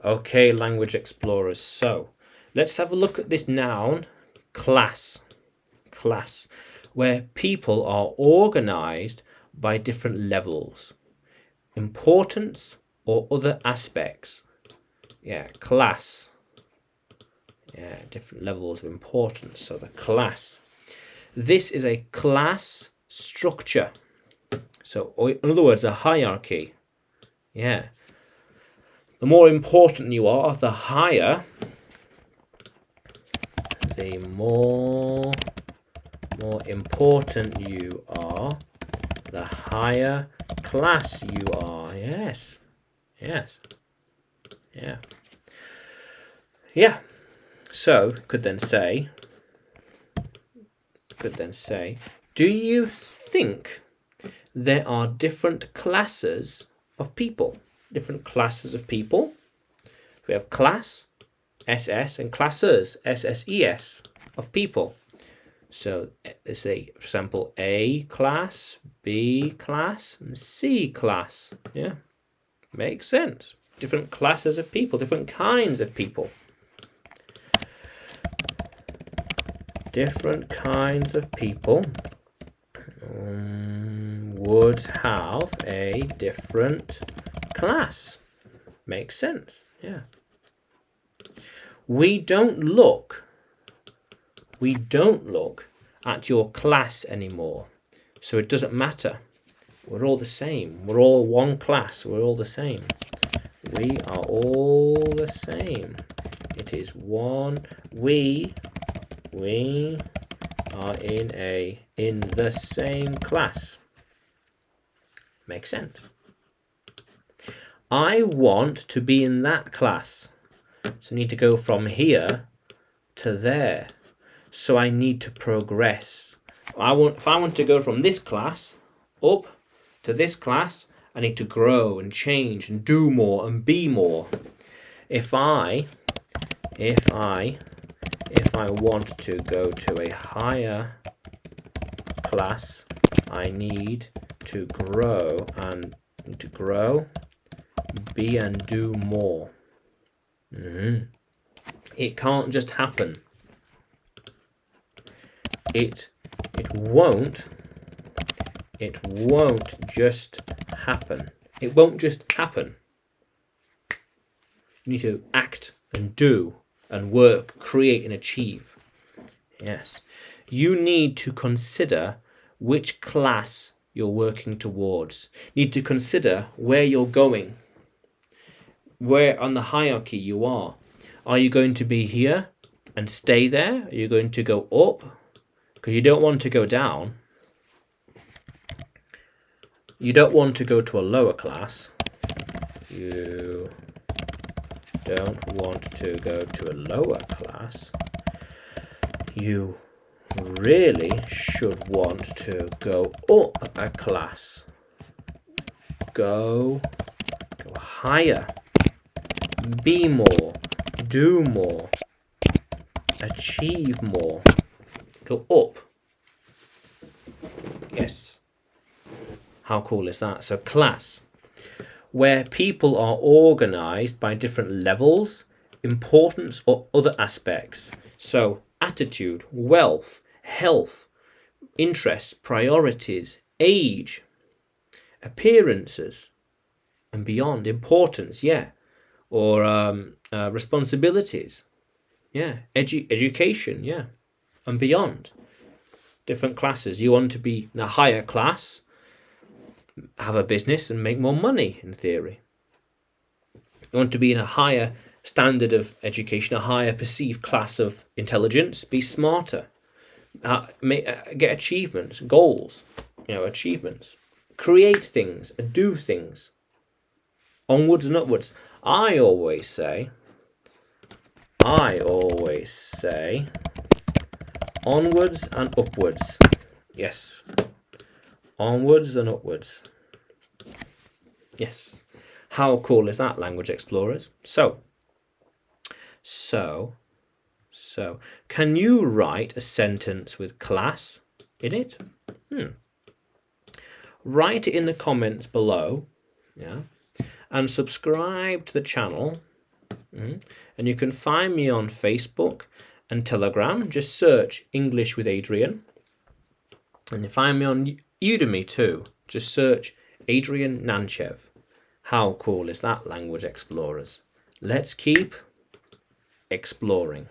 Okay, language explorers. So let's have a look at this noun, class. Class, where people are organized by different levels, importance, or other aspects. Yeah, class. Yeah, different levels of importance. So the class. This is a class structure. So in other words, a hierarchy. Yeah. The more important you are, the higher, the more important you are, the higher class you are. Yes. Yes. Yeah. Yeah. So could then say, do you think there are different classes of people? Different classes of people. We have class, SS, and classes, SSES, of people. So let's say, for example, A class, B class, and C class. Yeah, makes sense. Different classes of people, different kinds of people. Different kinds of people would have a different class. Makes sense, yeah. We don't look at your class anymore. So it doesn't matter. We're all the same. We're all one class. We're all the same. We are all the same. It is one. We are in the same class. Makes sense. I want to be in that class. So I need to go from here to there. So I need to progress. If I want to go from this class up to this class, I need to grow and change and do more and be more. If I want to go to a higher class, I need to grow, be and do more. It can't just happen. It won't just happen. It won't just happen. You need to act and do and work, create and achieve. Yes. You need to consider which class you're working towards. You need to consider where you're going, where on the hierarchy you are. Are you going to be here and stay there? Are you going to go up? Because you don't want to go down. You don't want to go to a lower class. You don't want to go to a lower class. You really should want to go up a class. Go higher. Be more. Do more. Achieve more. Go up. Yes. How cool is that? So class, where people are organized by different levels, importance, or other aspects. So attitude, wealth, health, interests, priorities, age, appearances, and beyond. Importance, yeah. Or responsibilities, yeah. Education, yeah. And beyond. Different classes. You want to be in a higher class, have a business and make more money, in theory. You want to be in a higher standard of education, a higher perceived class of intelligence, be smarter, get achievements, goals, achievements, create things, do things, onwards and upwards. I always say onwards and upwards. Yes. Onwards and upwards. Yes. How cool is that, language explorers? So, can you write a sentence with class in it? Write it in the comments below, yeah, and subscribe to the channel And you can find me on Facebook and Telegram. Just search English with Adrian. And you find me on Udemy too. Just search Adrian Nanchev. How cool is that, Language Explorers? Let's keep exploring.